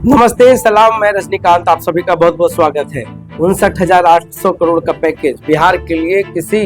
नमस्ते, सलाम। मैं रजनीकांत, आप सभी का बहुत बहुत स्वागत है। 59,800 करोड़ का पैकेज बिहार के लिए किसी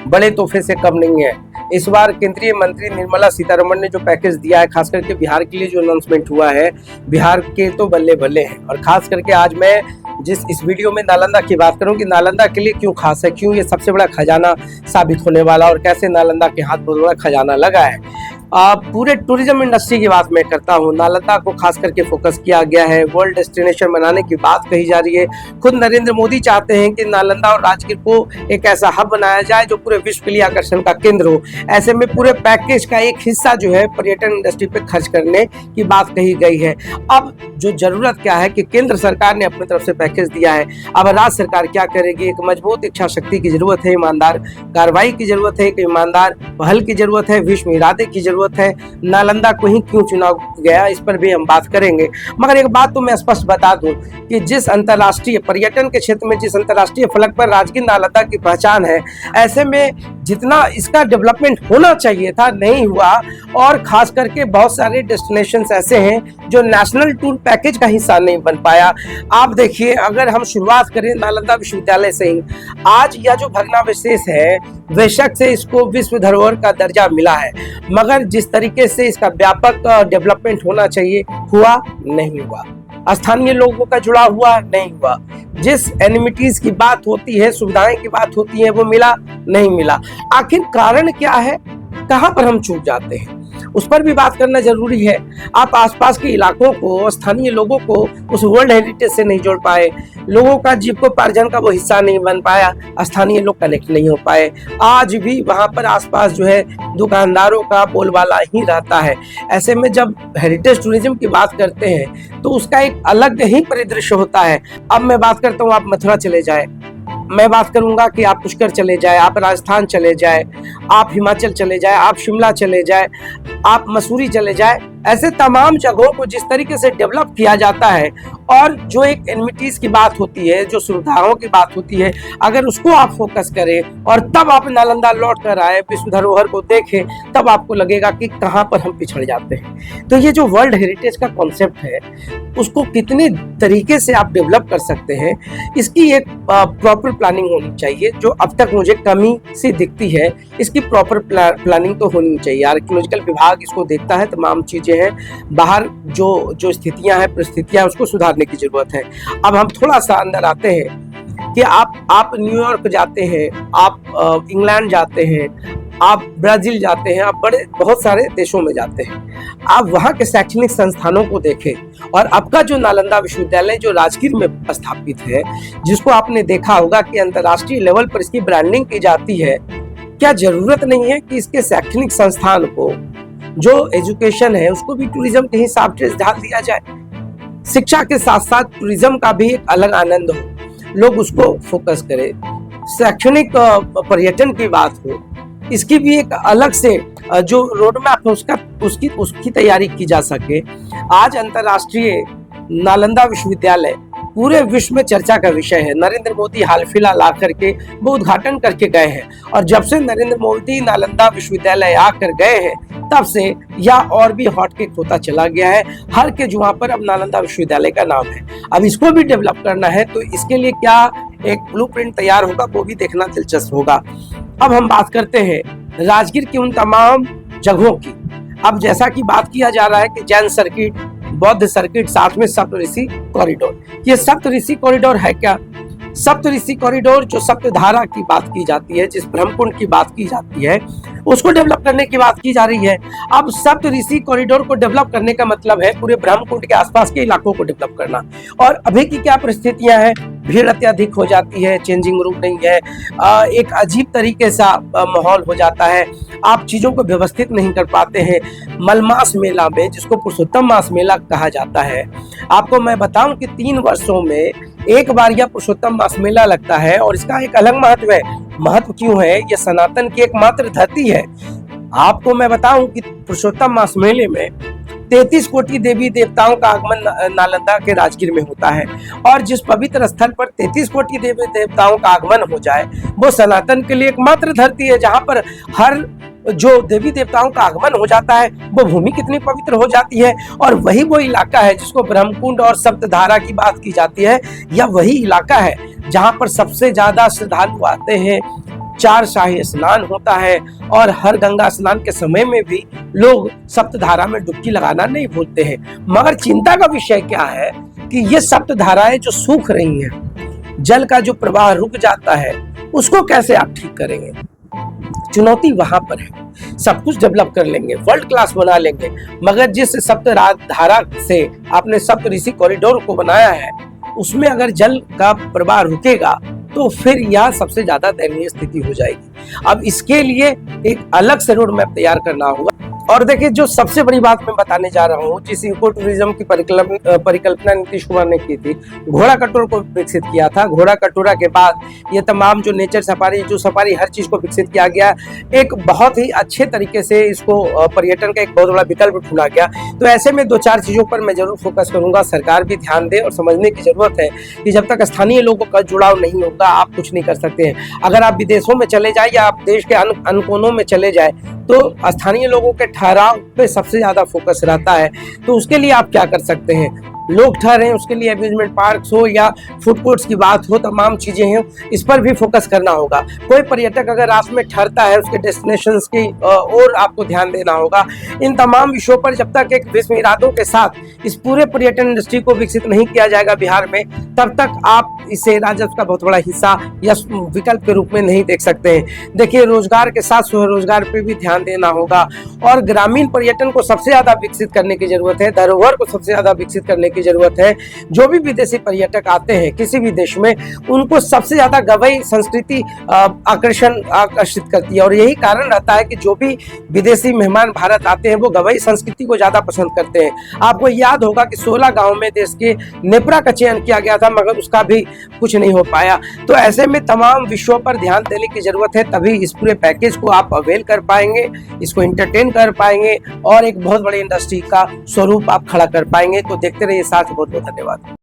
बड़े तोहफे से कम नहीं है। इस बार केंद्रीय मंत्री निर्मला सीतारमण ने जो पैकेज दिया है, खास करके बिहार के लिए जो अनाउंसमेंट हुआ है, बिहार के तो बल्ले बल्ले हैं। और खास करके आज मैं इस वीडियो में नालंदा की बात करूं कि नालंदा के लिए क्यों खास है, क्यों ये सबसे बड़ा खजाना साबित होने वाला और कैसे नालंदा के हाथ बहुत बड़ा खजाना लगा है। पूरे टूरिज्म इंडस्ट्री की बात मैं करता हूँ। नालंदा को खास करके फोकस किया गया है, वर्ल्ड डेस्टिनेशन बनाने की बात कही जा रही है। खुद नरेंद्र मोदी चाहते हैं कि नालंदा और राजगीर को एक ऐसा हब बनाया जाए जो पूरे विश्व के लिए आकर्षण का केंद्र हो। ऐसे में पूरे पैकेज का एक हिस्सा जो है पर्यटन इंडस्ट्री पे खर्च करने की बात कही गई है। अब जो जरूरत क्या है कि केंद्र सरकार ने अपनी तरफ से पैकेज दिया है, अब राज्य सरकार क्या करेगी। एक मजबूत इच्छा शक्ति की जरूरत है, ईमानदार कार्रवाई की जरूरत है, एक ईमानदार पहल की जरूरत है, विश्व इरादे की जरूरत है। नालंदा को ही क्यों चुना गया, इस पर भी हम बात करेंगे। मगर एक बात तो मैं स्पष्ट बता दूं कि जिस अंतर्राष्ट्रीय पर्यटन के क्षेत्र में जिस अंतर्राष्ट्रीय फलक पर राजगीर नालंदा की पहचान है, ऐसे में जितना इसका डेवलपमेंट होना चाहिए था नहीं हुआ। और खास करके बहुत सारे डेस्टिनेशंस ऐसे हैं जो नेशनल टूर पैकेज का हिस्सा नहीं बन पाया। आप देखिए, अगर हम शुरुआत करें नालंदा विश्वविद्यालय से ही, आज यह जो भग्नावशेष है, बेशक से इसको विश्व धरोहर का दर्जा मिला है, मगर जिस तरीके से इसका व्यापक डेवलपमेंट होना चाहिए हुआ नहीं हुआ। स्थानीय लोगों का जुड़ा हुआ नहीं हुआ। जिस एनिमिटीज की बात होती है, सुविधाएं की बात होती है, वो मिला नहीं मिला। आखिर कारण क्या है, कहां पर हम चूक जाते हैं, उस पर भी बात करना जरूरी है। आप आसपास के इलाकों को, स्थानीय लोगों को उस वर्ल्ड हेरिटेज से नहीं जोड़ पाए, लोगों का जीविकोपार्जन का वो हिस्सा नहीं बन पाया, स्थानीय लोग कनेक्ट नहीं हो पाए। आज भी वहां पर आसपास जो है दुकानदारों का बोलबाला ही रहता है। ऐसे में जब हेरिटेज टूरिज्म की बात करते हैं तो उसका एक अलग ही परिदृश्य होता है। अब मैं बात करता हूँ, आप मथुरा चले जाए, मैं बात करूंगा कि आप पुष्कर चले जाए, आप राजस्थान चले जाए, आप हिमाचल चले जाए, आप शिमला चले जाए, आप मसूरी चले जाए। ऐसे तमाम जगहों को जिस तरीके से डेवलप किया जाता है और जो एक एनिमिटीज की बात होती है, जो सुविधाओं की बात होती है, अगर उसको आप फोकस करें और तब आप नालंदा लौट कर आए, विश्व धरोहर को देखें, तब आपको लगेगा कि कहां पर हम पिछड़ जाते हैं। तो ये जो वर्ल्ड हेरिटेज का कॉन्सेप्ट है, उसको कितने तरीके से आप डेवलप कर सकते हैं, इसकी एक प्रॉपर प्लानिंग होनी चाहिए, जो अब तक मुझे कमी सी दिखती है। इसकी प्रॉपर प्लानिंग तो होनी चाहिए। आर्कियोलॉजिकल विभाग इसको देखता है, तमाम चीजें हैं, बाहर जो स्थितियां हैं, परिस्थितियां, उसको सुधारने की जरूरत है। अब हम थोड़ा सा अंदर आते हैं कि आप न्यूयॉर्क जाते हैं, आप इंग्लैंड जाते हैं, आप ब्राजील जाते हैं, आप बहुत सारे देशों में जाते हैं, आप वहाँ के शैक्षणिक संस्थानों को देखें। और आपका जो नालंदा विश्वविद्यालय जो राजगीर में स्थापित है, जिसको आपने देखा होगा कि अंतर्राष्ट्रीय लेवल पर इसकी ब्रांडिंग की जाती है, क्या जरूरत नहीं है कि इसके शैक्षणिक संस्थान को, जो एजुकेशन है, उसको भी टूरिज्म के हिसाब से ढाल दिया जाए। शिक्षा के साथ साथ टूरिज्म का भी एक अलग आनंद हो, लोग उसको फोकस करें। शैक्षणिक पर्यटन की बात हो, इसकी भी एक अलग से जो रोड मैप है उसकी तैयारी की जा सके। आज अंतर्राष्ट्रीय नालंदा विश्वविद्यालय पूरे विश्व में चर्चा का विषय है। नरेंद्र मोदी हाल फिलहाल आकर के वो उद्घाटन करके गए हैं, और जब से नरेंद्र मोदी नालंदा विश्वविद्यालय आकर गए हैं, तब से यह और भी हॉटकेक होता चला गया है। हर के जुआ पर अब नालंदा विश्वविद्यालय का नाम है। अब इसको भी डेवलप करना है, तो इसके लिए क्या एक ब्लूप्रिंट तैयार होगा, वो भी देखना दिलचस्प होगा। अब हम बात करते हैं राजगीर की उन तमाम जगहों की। अब जैसा कि बात किया जा रहा है कि जैन सर्किट, बौद्ध सर्किट, साथ में सप्तऋषि कॉरिडोर। ये सप्तऋषि कॉरिडोर है क्या? सप्तऋषि कॉरिडोर जो सप्तधारा की बात की जाती है, जिस ब्रह्मकुंड की बात की जाती है, उसको डेवलप करने की बात की जा रही है। अब सप्तऋषि कॉरिडोर को डेवलप करने का मतलब है पूरे ब्रह्मकुंड के आसपास के इलाकों को डेवलप करना। और अभी की क्या परिस्थितियां हैं, भीड़ अत्यधिक हो जाती है, चेंजिंग रूम नहीं है, एक अजीब तरीके सा माहौल हो जाता है, आप चीजों को व्यवस्थित नहीं कर पाते हैं। मलमास मेला में, जिसको पुरुषोत्तम मास मेला कहा जाता है, आपको मैं बताऊं कि 3 वर्षों में एक बार यह पुरुषोत्तम मास मेला लगता है, और इसका एक अलग महत्व है। महत्व क्यों है? यह सनातन की एकमात्र धरती है। आपको मैं बताऊं कि पुरुषोत्तम मास मेले में 33 कोटि देवी देवताओं का आगमन नालंदा के राजगीर में होता है। और जिस पवित्र स्थल पर 33 कोटि देवी देवताओं का आगमन हो जाए, वो सनातन के लिए एकमात्र धरती है, जहां पर हर जो देवी देवताओं का आगमन हो जाता है वो भूमि कितनी पवित्र हो जाती है। और वही वो इलाका है जिसको ब्रह्मकुंड और सप्तधारा की बात की जाती है, या वही इलाका है जहां पर सबसे ज्यादा श्रद्धालु आते हैं, 4 शाही स्नान होता है, और हर गंगा स्नान के समय में भी लोग सप्तधारा में डुबकी लगाना नहीं भूलते हैं। मगर चिंता का विषय क्या है कि ये सप्तधाराएं जो सूख रही हैं, जल का जो प्रवाह रुक जाता है, उसको कैसे आप ठीक करेंगे? चुनौती वहां पर है। सब कुछ डेवलप कर लेंगे, वर्ल्ड क्लास बना लेंगे, मगर जिस सप्त धारा से आपने सप्त ऋषि कॉरिडोर को बनाया है, उसमें अगर जल का प्रवाह रुकेगा तो फिर यह सबसे ज्यादा दयनीय स्थिति हो जाएगी। अब इसके लिए एक अलग से रोड मैप तैयार करना होगा। और देखिए, जो सबसे बड़ी बात मैं बताने जा रहा हूँ, जिस इको टूरिज्म की परिकल्पना नीतीश कुमार ने की थी, घोड़ा कटोरा को विकसित किया था। घोड़ा कटोरा के बाद ये तमाम जो नेचर सफारी, जो सफारी, हर चीज को विकसित किया गया। एक बहुत ही अच्छे तरीके से इसको पर्यटन का एक बहुत बड़ा विकल्प ढूंढा गया। तो ऐसे में 2-4 चीजों पर मैं जरूर फोकस करूंगा। सरकार भी ध्यान दे और समझने की जरूरत है कि जब तक स्थानीय लोगों का जुड़ाव नहीं होगा, आप कुछ नहीं कर सकते हैं। अगर आप विदेशों में चले जाए या आप देश के अन्य कोनों में चले जाए, तो स्थानीय लोगों के ठहराव पे सबसे ज्यादा फोकस रहता है। तो उसके लिए आप क्या कर सकते हैं? लोग ठहरे, उसके लिए अम्यूजमेंट पार्क्स हो या फूड कोर्ट्स की बात हो, तमाम चीजें हैं, इस पर भी फोकस करना होगा। कोई पर्यटक अगर रात में ठहरता है, उसके डेस्टिनेशंस की और आपको ध्यान देना होगा। इन तमाम विषयों पर जब तक एक विश्व इरादों के साथ इस पूरे पर्यटन इंडस्ट्री को विकसित नहीं किया जाएगा बिहार में, तब तक आप इसे राजस्व का बहुत बड़ा हिस्सा या विकल्प के रूप में नहीं देख सकते हैं। देखिए, रोजगार के साथ स्वरोजगार पे भी ध्यान देना होगा, और ग्रामीण पर्यटन को सबसे ज्यादा विकसित करने की जरूरत है। धरोहर को सबसे ज्यादा विकसित करने की जरूरत है। जो भी विदेशी पर्यटक आते हैं किसी भी देश में, उनको सबसे ज्यादा गवई संस्कृति आकर्षित करती है। और यही कारण रहता है कि जो भी विदेशी मेहमान भारत आते हैं, वो गवई संस्कृति को ज्यादा पसंद करते हैं। आपको याद होगा कि 16 गांव में देश के नेपरा का चयन किया गया था, मगर उसका भी कुछ नहीं हो पाया। तो ऐसे में तमाम विषयों पर ध्यान देने की जरूरत है, तभी इस पूरे पैकेज को आप अवेल कर पाएंगे, इसको एंटरटेन कर पाएंगे और एक बहुत बड़ी इंडस्ट्री का स्वरूप आप खड़ा कर पाएंगे। तो देखते रहिए साथ। बहुत बहुत धन्यवाद।